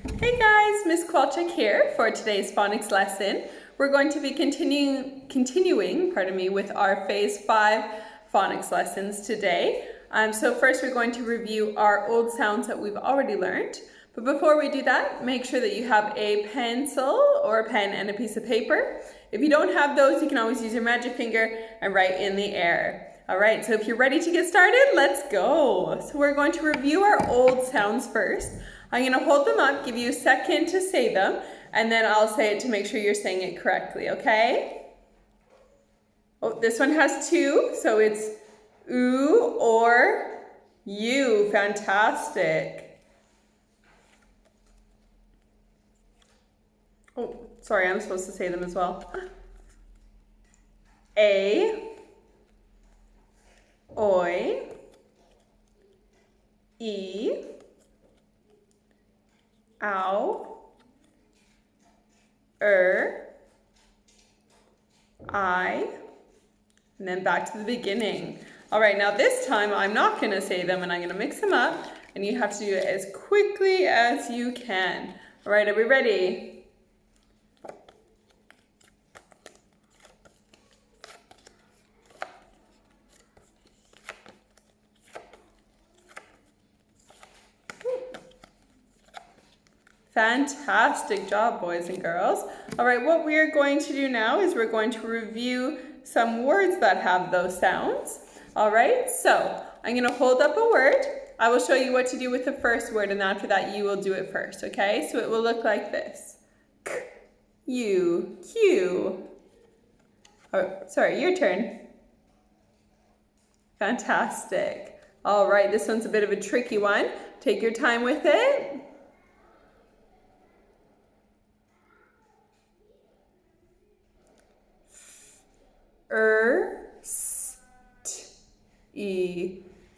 Hey guys, Miss Kowalczyk here for today's phonics lesson. We're going to be continuing with our Phase 5 phonics lessons today. So first we're going to review our old sounds that we've already learned. But before we do that, make sure that you have a pencil or a pen and a piece of paper. If you don't have those, you can always use your magic finger and write in the air. All right, so if you're ready to get started, let's go. So we're going to review our old sounds first. I'm going to hold them up, give you a second to say them, and then I'll say it to make sure you're saying it correctly, okay? Oh, this one has two, so it's oo or you. Fantastic. Oh, sorry, I'm supposed to say them as well. A, oi, e, ow, I, and then back to the beginning. All right, now this time I'm not gonna say them and I'm gonna mix them up and you have to do it as quickly as you can. All right, are we ready? Fantastic job, boys and girls. All right, what we are going to do now is we're going to review some words that have those sounds. All right, so I'm going to hold up a word. I will show you what to do with the first word, and after that, you will do it first, okay? So it will look like this. K, U, Q. Oh, sorry, your turn. Fantastic. All right, this one's a bit of a tricky one. Take your time with it.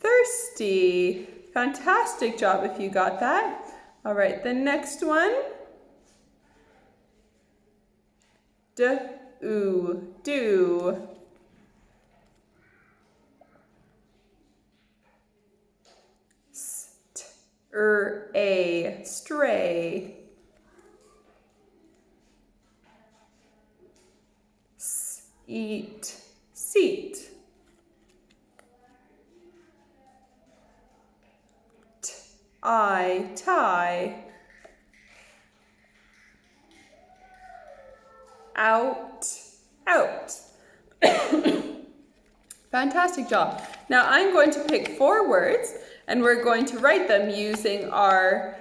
Thirsty. Fantastic job if you got that. All right, the next one. Do. Stray. Eat, seat. Tie. Out. Fantastic job. Now I'm going to pick 4 words and we're going to write them using our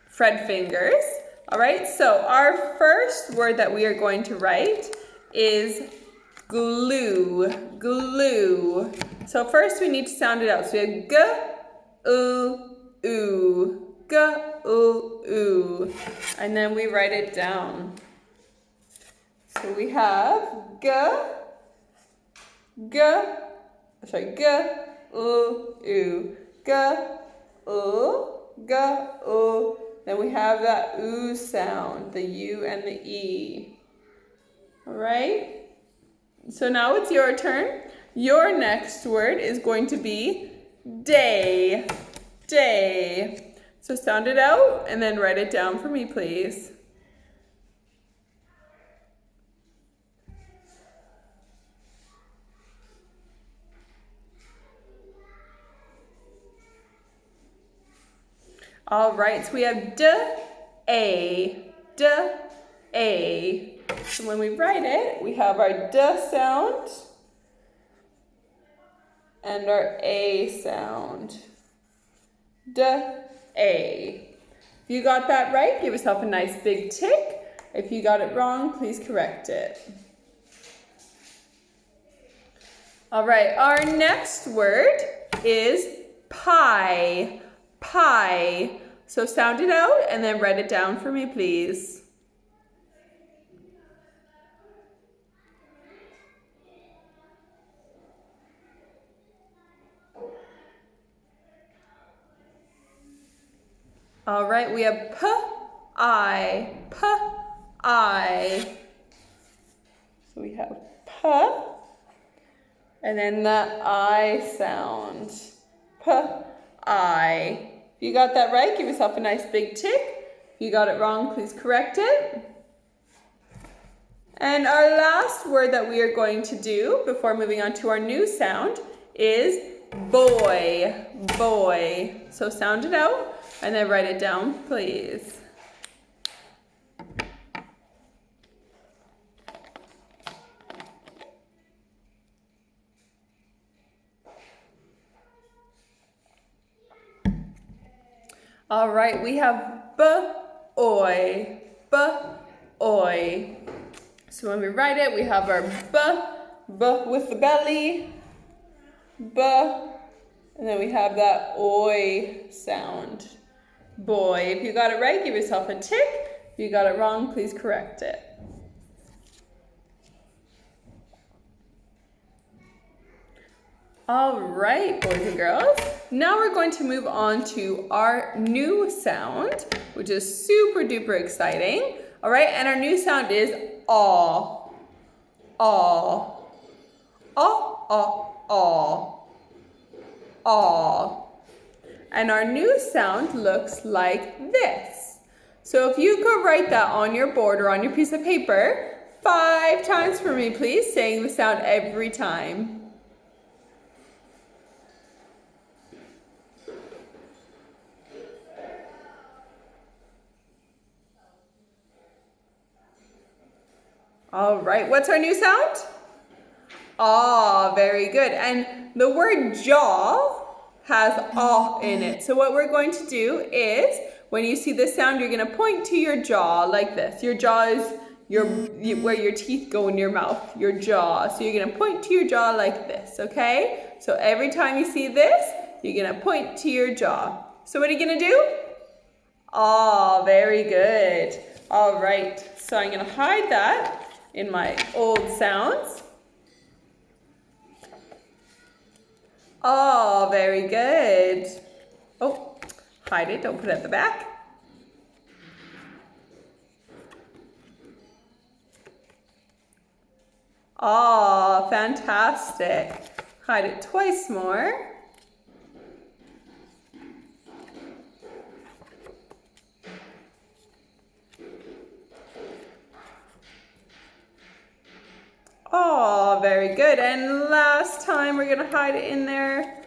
Fred fingers. All right, so our first word that we are going to write is glue. So first we need to sound it out. So we have g, oo, g, oo. And then we write it down. So we have g, oo, oo. Then we have that oo sound, the U and the E. All right? So now it's your turn. Your next word is going to be day. So sound it out and then write it down for me, please. All right, so we have a. So when we write it, we have our D sound and our A sound. A. If you got that right, give yourself a nice big tick. If you got it wrong, please correct it. All right, our next word is pie. So sound it out and then write it down for me, please. All right, we have I. So we have P, and then the I sound. I. If you got that right, give yourself a nice big tick. If you got it wrong, please correct it. And our last word that we are going to do before moving on to our new sound is boy, boy. So sound it out and then write it down, please. All right, we have b-oy, b-oy. So when we write it, we have our b with the belly, b, and then we have that oi sound, boy. If you got it right, give yourself a tick. If you got it wrong, please correct it. All right, boys and girls. Now we're going to move on to our new sound, which is super duper exciting. All right, and our new sound is aw, aw, aw, aw, aw, aw. And our new sound looks like this. So if you could write that on your board or on your piece of paper 5 times for me, please, saying the sound every time. All right, what's our new sound? Ah, very good. And the word jaw has ah in it. So what we're going to do is, when you see this sound, you're going to point to your jaw like this. Your jaw is where your teeth go in your mouth, your jaw. So you're going to point to your jaw like this, okay? So every time you see this, you're going to point to your jaw. So what are you going to do? Ah, very good. All right, so I'm going to hide that in my old sounds. Oh, very good. Oh, hide it, don't put it at the back. Oh, fantastic. Hide it twice more. Oh, very good. And last time we're going to hide it in there.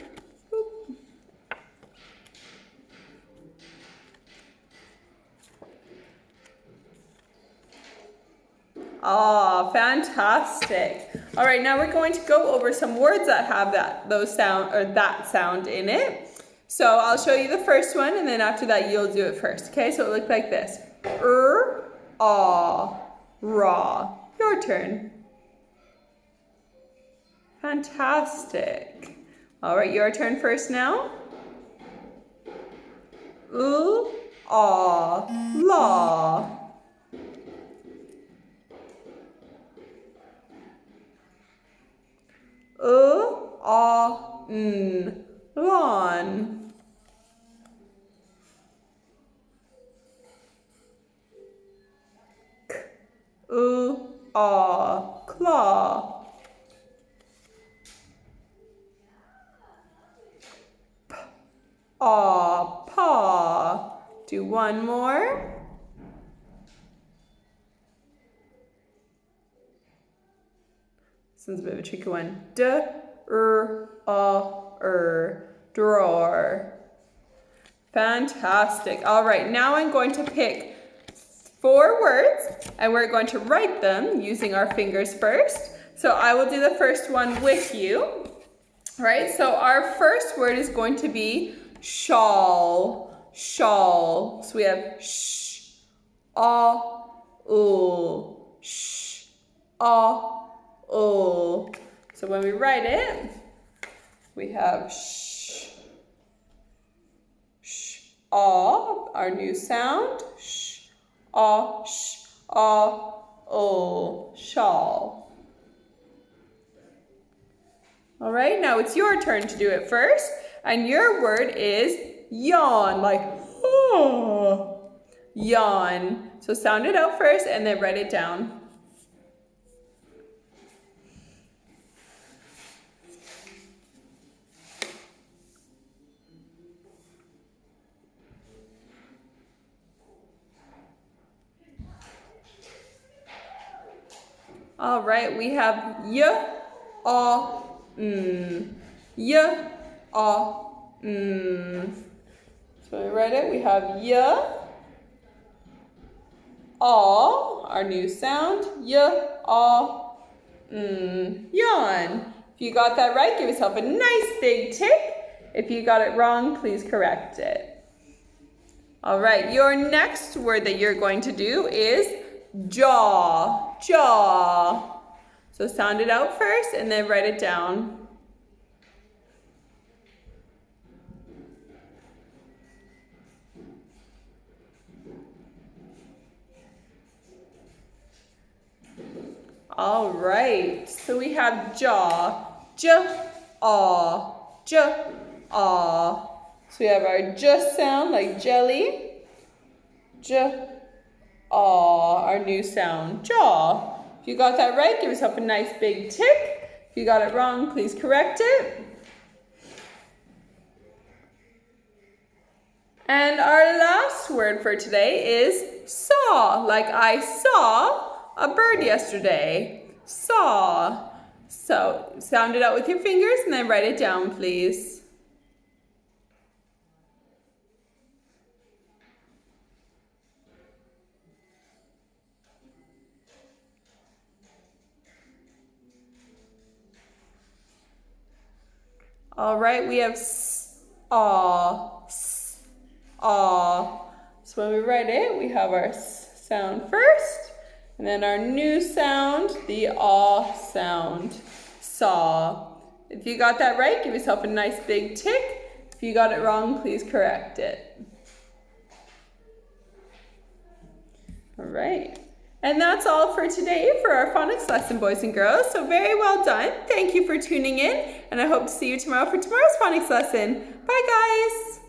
Oh, fantastic. All right, now we're going to go over some words that have that sound in it. So I'll show you the first one, and then after that you'll do it first. Okay, so it looks like this. Aw, raw. Your turn. Fantastic. All right, your turn first now. Aw, law. Lawn. Claw. Paw. Do one more. This one's a bit of a tricky one. Drawer. Fantastic. All right, now I'm going to pick 4 words and we're going to write them using our fingers first. So I will do the first one with you. All right, so our first word is going to be shawl. Shawl. So we have sh, ah, sh, ah, So when we write it, we have sh, our new sound, sh, shawl. All right, now it's your turn to do it first, and your word is yawn, like yawn. So sound it out first and then write it down. All right, we have y, a, y, a, So we write it, we have y, a, our new sound, y, a, yawn. If you got that right, give yourself a nice big tick. If you got it wrong, please correct it. All right, your next word that you're going to do is jaw, jaw. So sound it out first and then write it down. All right, so we have jaw, j-aw, j-aw. So we have our j sound like jelly, j-aw, our new sound, jaw. If you got that right, give yourself a nice big tick. If you got it wrong, please correct it. And our last word for today is saw, like I saw a bird yesterday. Saw. So sound it out with your fingers and then write it down, please. All right, we have saw, saw. So when we write it, we have our s sound first. And then our new sound, the aw sound, saw. If you got that right, give yourself a nice big tick. If you got it wrong, please correct it. All right. And that's all for today for our phonics lesson, boys and girls. So very well done. Thank you for tuning in, and I hope to see you tomorrow for tomorrow's phonics lesson. Bye, guys.